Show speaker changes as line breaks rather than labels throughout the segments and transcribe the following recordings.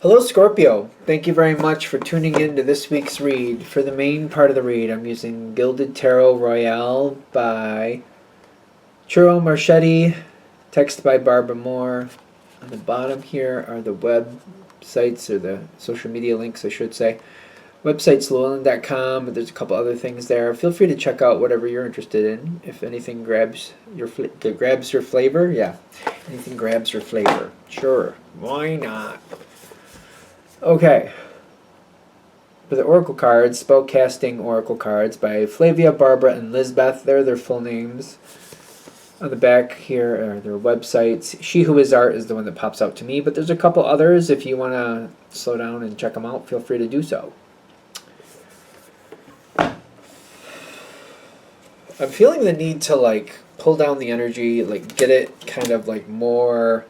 Hello, Scorpio. Thank you very much for tuning in to this week's read. For the main part of the read, I'm using Gilded Tarot Royale by Churro Marchetti, text by Barbara Moore. On the bottom here are the websites, or the social media links, I should say. Website's llewellyn.com, but there's a couple other things there. Feel free to check out whatever you're interested in. If anything grabs your flavor, yeah. Anything grabs your flavor, sure. Why not? Okay. For the Oracle cards, Spellcasting Oracle cards by Flavia, Barbara, and Lizbeth. They're their full names. On the back here are their websites. She Who Is Art is the one that pops out to me, but there's a couple others. If you want to slow down and check them out, feel free to do so. I'm feeling the need to pull down the energy, get it kind of more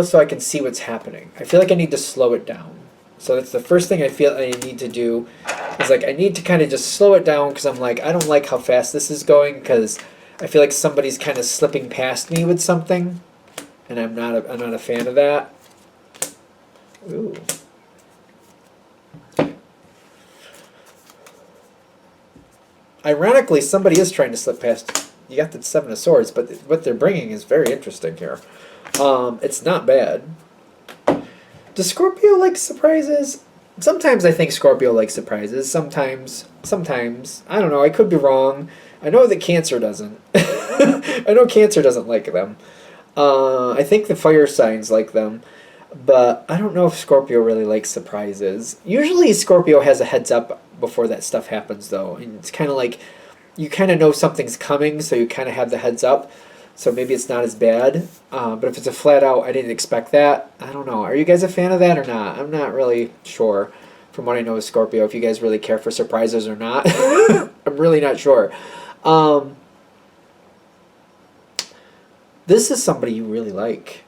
so I can see what's happening. I feel like I need to slow it down. So that's the first thing I feel I need to do is I need to kind of just slow it down, because I'm I don't like how fast this is going, because I feel like somebody's kind of slipping past me with something, and I'm not a fan of that. Ooh. Ironically, somebody is trying to slip past. You got the Seven of Swords, but what they're bringing is very interesting here. It's not bad. Does Scorpio like surprises? Sometimes I think Scorpio likes surprises. Sometimes, I don't know. I could be wrong. I know that Cancer doesn't. I know Cancer doesn't like them. I think the fire signs like them. But I don't know if Scorpio really likes surprises. Usually Scorpio has a heads up before that stuff happens, though. And it's kind of you kind of know something's coming, so you kind of have the heads up. So maybe it's not as bad. But if it's a flat out, I didn't expect that, I don't know. Are you guys a fan of that or not? I'm not really sure. From what I know of Scorpio, if you guys really care for surprises or not. I'm really not sure. This is somebody you really like.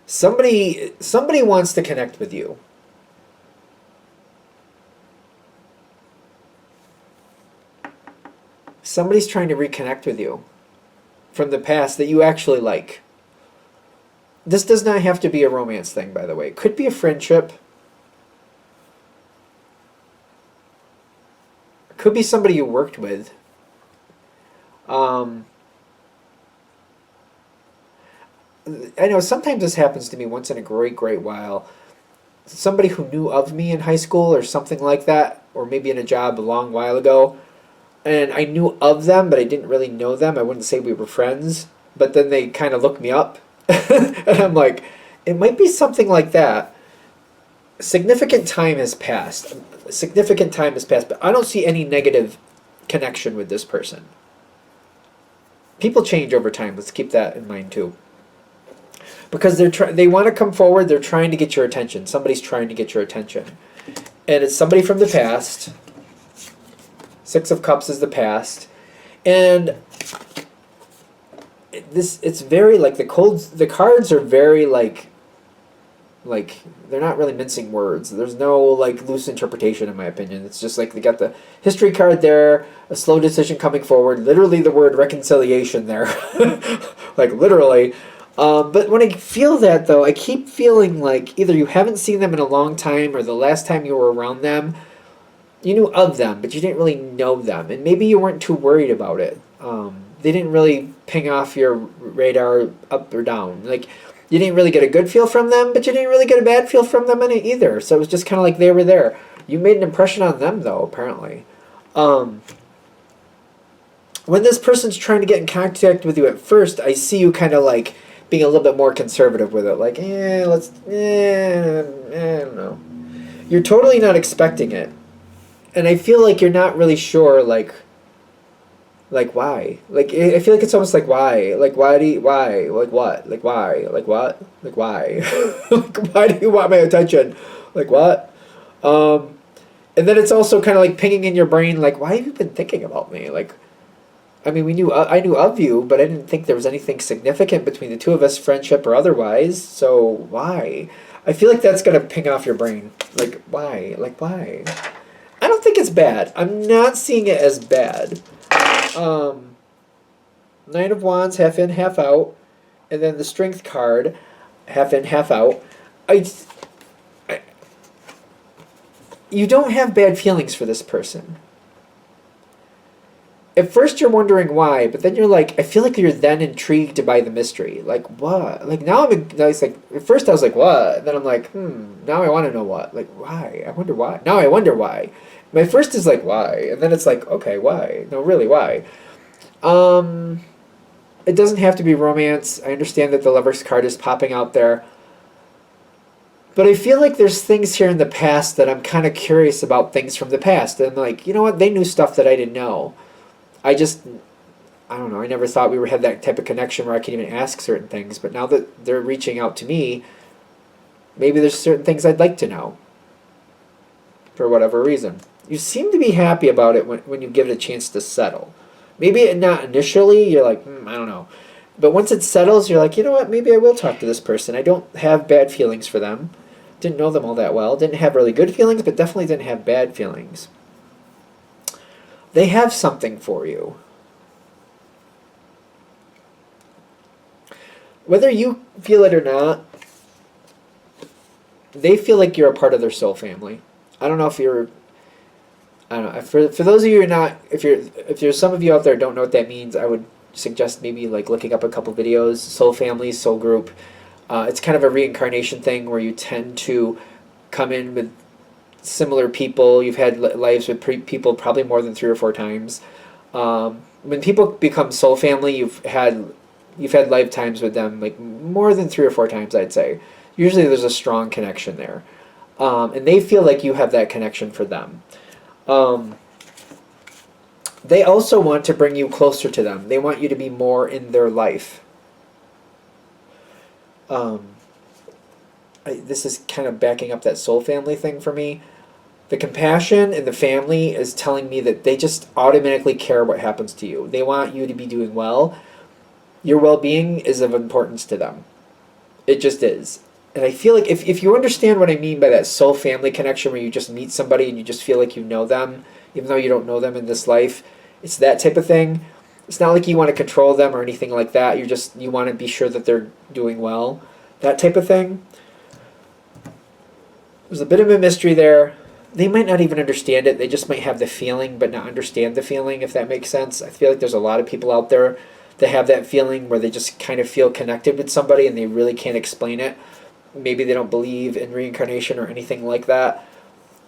Somebody wants to connect with you. Somebody's trying to reconnect with you from the past that you actually like. This does not have to be a romance thing, by the way. It could be a friendship. It could be somebody you worked with. I know sometimes this happens to me once in a great while. Somebody who knew of me in high school or something like that, or maybe in a job a long while ago, and I knew of them, but I didn't really know them. I wouldn't say we were friends, but then they kind of looked me up, and I'm like, it might be something like that. Significant time has passed. But I don't see any negative connection with this person. People change over time. Let's keep that in mind too. Because they want to come forward. They're trying to get your attention. Somebody's trying to get your attention, and it's somebody from the past. Six of Cups is the past, and it's very the cards are very they're not really mincing words. There's no loose interpretation, in my opinion. It's just they got the history card there, a slow decision coming forward. Literally the word reconciliation there, literally. But when I feel that, though, I keep feeling either you haven't seen them in a long time, or the last time you were around them, you knew of them, but you didn't really know them. And maybe you weren't too worried about it. They didn't really ping off your radar up or down. You didn't really get a good feel from them, but you didn't really get a bad feel from them in it either. So it was just kind of they were there. You made an impression on them, though, apparently. When this person's trying to get in contact with you at first, I see you kind of being a little bit more conservative with it. I don't know. You're totally not expecting it. And I feel you're not really sure, why. I feel it's almost why? Why do you, why? What? Why? What? Why? Why do you want my attention? What? And then it's also kind of pinging in your brain, why have you been thinking about me? I mean, I knew of you, but I didn't think there was anything significant between the two of us, friendship or otherwise. So why? I feel that's gonna ping off your brain. Why? Why? I don't think it's bad. I'm not seeing it as bad. Nine of Wands, half in, half out. And then the Strength card, half in, half out. I you don't have bad feelings for this person. At first you're wondering why, but then you're like, I feel like you're then intrigued by the mystery. Like, what? Like, now it's like, at first I was like, what? And then I'm like, now I want to know what. Like, why? I wonder why. Now I wonder why. My first is like, why? And then it's like, okay, why? No, really, why? It doesn't have to be romance. I understand that the Lover's card is popping out there. But I feel like there's things here in the past that I'm kind of curious about, things from the past. And I'm like, you know what? They knew stuff that I didn't know. I don't know, I never thought we had that type of connection where I could even ask certain things. But now that they're reaching out to me, maybe there's certain things I'd like to know. For whatever reason. You seem to be happy about it when you give it a chance to settle. Maybe not initially, you're like, I don't know. But once it settles, you're like, you know what, maybe I will talk to this person. I don't have bad feelings for them. Didn't know them all that well. Didn't have really good feelings, but definitely didn't have bad feelings. They have something for you. Whether you feel it or not, they feel like you're a part of their soul family. I don't know if you're... I don't know. For those of you who are not... If there's some of you out there who don't know what that means, I would suggest maybe like looking up a couple videos. Soul family, soul group. It's kind of a reincarnation thing where you tend to come in with similar people. You've had lives with people probably more than 3 or 4 times. When people become soul family, you've had lifetimes with them like more than 3 or 4 times, I'd say. Usually there's a strong connection there. And they feel like you have that connection for them. They also want to bring you closer to them. They want you to be more in their life. This is kind of backing up that soul family thing for me. The compassion in the family is telling me that they just automatically care what happens to you. They want you to be doing well. Your well-being is of importance to them. It just is. And I feel like if you understand what I mean by that soul family connection where you just meet somebody and you just feel like you know them, even though you don't know them in this life, it's that type of thing. It's not like you want to control them or anything like that. You want to be sure that they're doing well. That type of thing. There's a bit of a mystery there. They might not even understand it. They just might have the feeling but not understand the feeling, if that makes sense. I feel like there's a lot of people out there that have that feeling where they just kind of feel connected with somebody and they really can't explain it. Maybe they don't believe in reincarnation or anything like that.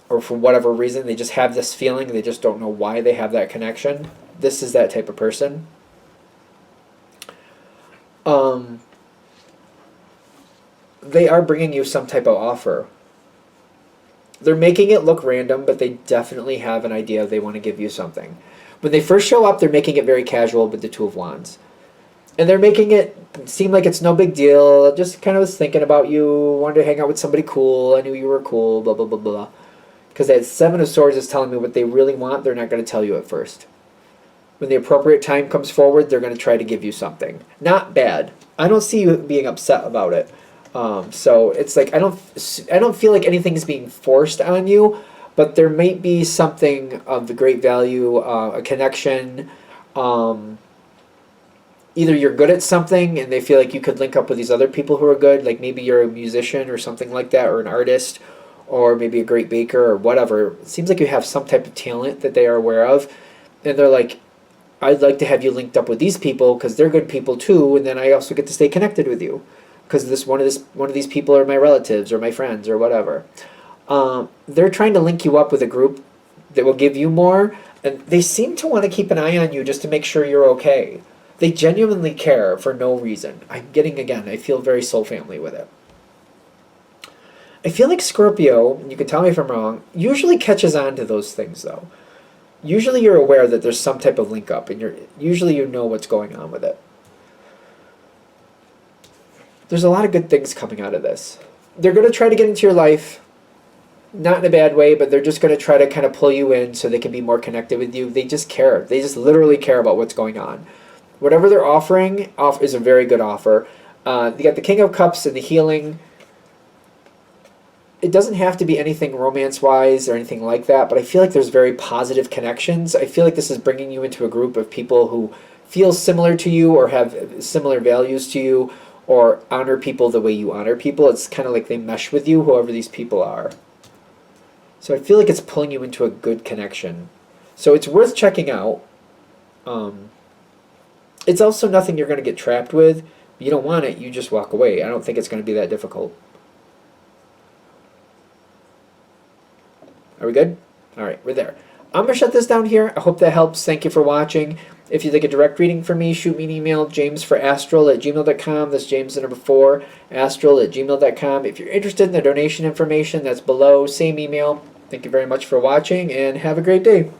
Or for whatever reason, they just have this feeling. They just don't know why they have that connection. This is that type of person. They are bringing you some type of offer. They're making it look random, but they definitely have an idea they want to give you something. When they first show up, they're making it very casual with the Two of Wands. And they're making it seem like it's no big deal. Just kind of was thinking about you, wanted to hang out with somebody cool. I knew you were cool, blah, blah, blah, blah. Because that Seven of Swords is telling me what they really want, they're not going to tell you at first. When the appropriate time comes forward, they're going to try to give you something. Not bad. I don't see you being upset about it. So it's like I don't feel like anything's being forced on you, but there might be something of the great value, a connection. Either you're good at something and they feel like you could link up with these other people who are good, like maybe you're a musician or something like that, or an artist, or maybe a great baker or whatever. It seems like you have some type of talent that they are aware of, and they're like, I'd like to have you linked up with these people because they're good people too, and then I also get to stay connected with you. Because one of these people are my relatives or my friends or whatever. They're trying to link you up with a group that will give you more, and they seem to want to keep an eye on you just to make sure you're okay. They genuinely care for no reason. I feel very soul family with it. I feel like Scorpio, and you can tell me if I'm wrong, usually catches on to those things though. Usually you're aware that there's some type of link up, and usually you know what's going on with it. There's a lot of good things coming out of this. They're going to try to get into your life, not in a bad way, but they're just going to try to kind of pull you in so they can be more connected with you. They just care. They just literally care about what's going on. Whatever they're offering is a very good offer. You got the King of Cups and the healing. It doesn't have to be anything romance-wise or anything like that, but I feel like there's very positive connections. I feel like this is bringing you into a group of people who feel similar to you or have similar values to you or honor people the way you honor people. It's kind of like they mesh with you, whoever these people are. So I feel like it's pulling you into a good connection. So it's worth checking out. It's also nothing you're going to get trapped with. You don't want it, you just walk away. I don't think it's going to be that difficult. Are we good? All right, we're there. I'm going to shut this down here. I hope that helps. Thank you for watching. If you'd like a direct reading from me, shoot me an email, jamesforastral@gmail.com. That's James the number 4, astral@gmail.com. If you're interested in the donation information, that's below. Same email. Thank you very much for watching, and have a great day.